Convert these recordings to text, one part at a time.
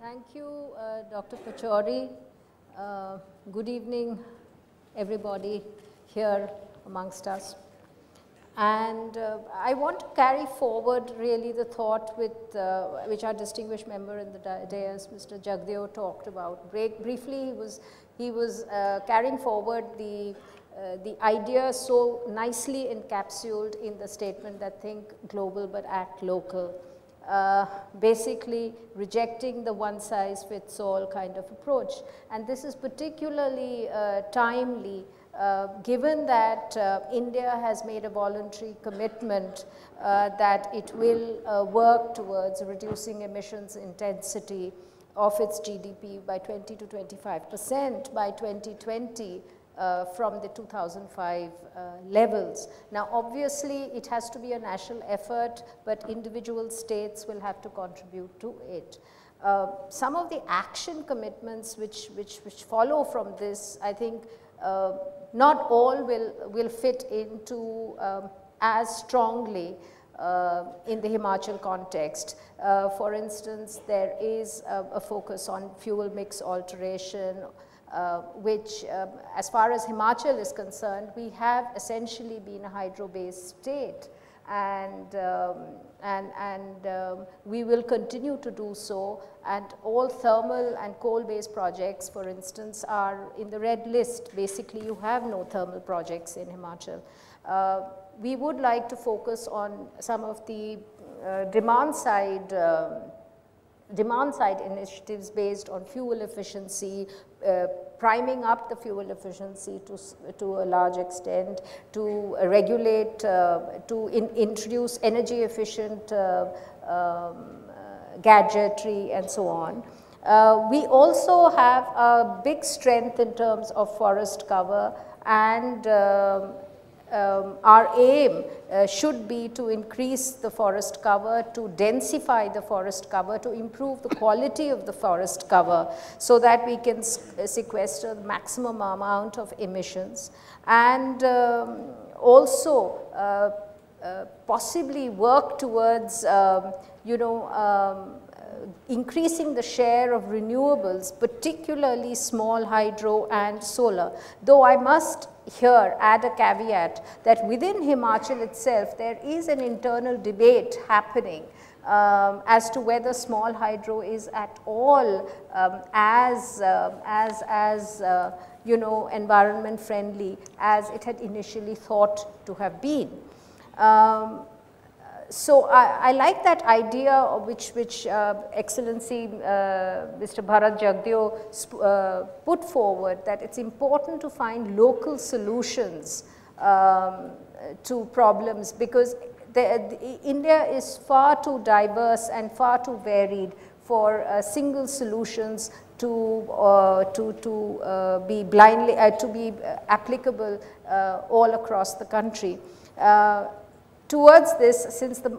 Thank you, Dr. Pachauri. Good evening, everybody here amongst us. And I want to carry forward really the thought with, which our distinguished member in the dais, Mr. Jagdeo, talked about. Briefly, he was carrying forward the idea so nicely encapsulated in the statement that think global but act local. Basically rejecting the one-size-fits-all kind of approach. And this is particularly timely given that India has made a voluntary commitment that it will work towards reducing emissions intensity of its GDP by 20 to 25% by 2020 from the 2005 levels. Now obviously it has to be a national effort, but individual states will have to contribute to it. Some of the action commitments which follow from this, I think not all will fit into as strongly in the Himachal context. For instance, there is a focus on fuel mix alteration, which as far as Himachal is concerned, we have essentially been a hydro-based state, and we will continue to do so, and all thermal and coal-based projects, for instance, are in the red list. Basically, you have no thermal projects in Himachal. We would like to focus on some of the demand side initiatives based on fuel efficiency, priming up the fuel efficiency to a large extent, to regulate, to introduce energy efficient gadgetry and so on. We also have a big strength in terms of forest cover, and our aim should be to increase the forest cover, to densify the forest cover, to improve the quality of the forest cover so that we can sequester the maximum amount of emissions, and also possibly work towards increasing the share of renewables, particularly small hydro and solar. Though I must here add a caveat that within Himachal itself there is an internal debate happening as to whether small hydro is at all environment friendly as it had initially thought to have been. So I like that idea of which Excellency Mr. Bharat Jagdeo put forward, that it's important to find local solutions to problems, because India is far too diverse and far too varied for single solutions to be blindly to be applicable all across the country. Towards this, since the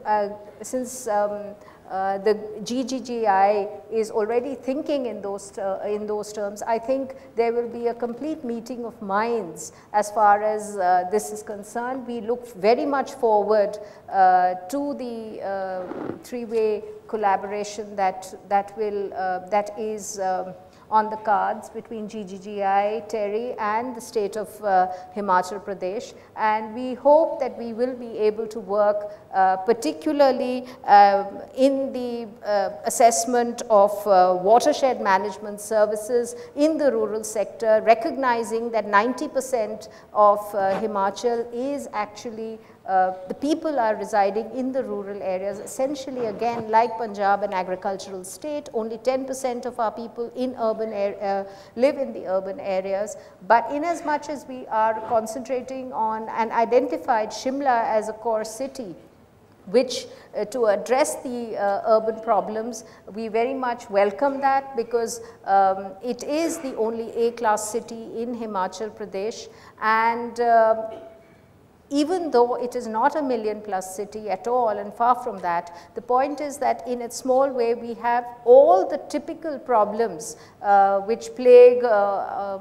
GGGI is already thinking in those terms, I think there will be a complete meeting of minds as far as this is concerned. We look very much forward to the three-way collaboration that is on the cards between GGGI, TERI and the state of Himachal Pradesh, and we hope that we will be able to work particularly in the assessment of watershed management services in the rural sector, recognizing that 90% of Himachal is actually the people are residing in the rural areas. Essentially, again, like Punjab, an agricultural state, only 10% of our people in urban live in the urban areas. But in as much as we are concentrating on and identified Shimla as a core city, which to address the urban problems, we very much welcome that, because it is the only A-class city in Himachal Pradesh, and even though it is not a million-plus city at all, and far from that, the point is that in its small way we have all the typical problems which plague our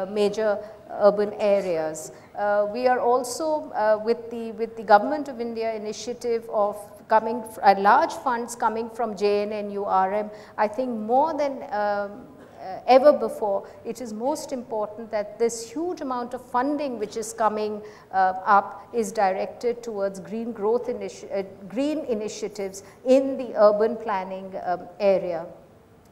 major urban areas. We are also with the Government of India initiative of large funds coming from JNNURM. I think more than ever before, it is most important that this huge amount of funding which is coming up is directed towards green growth green initiatives in the urban planning area.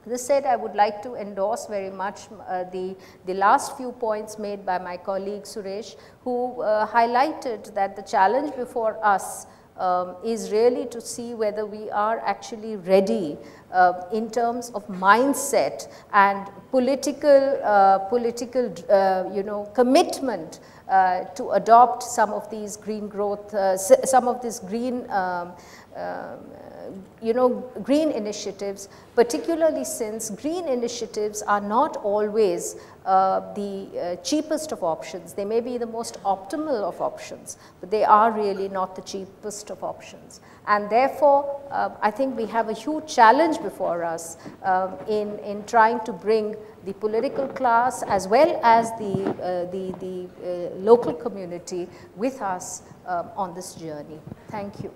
This said, I would like to endorse very much the last few points made by my colleague Suresh, who highlighted that the challenge before us is really to see whether we are actually ready in terms of mindset and political commitment to adopt some of these green growth, some of this green green initiatives, particularly since green initiatives are not always the cheapest of options. They may be the most optimal of options, but they are really not the cheapest of options. And therefore, I think we have a huge challenge before us in trying to bring the political class as well as the local community with us on this journey. Thank you.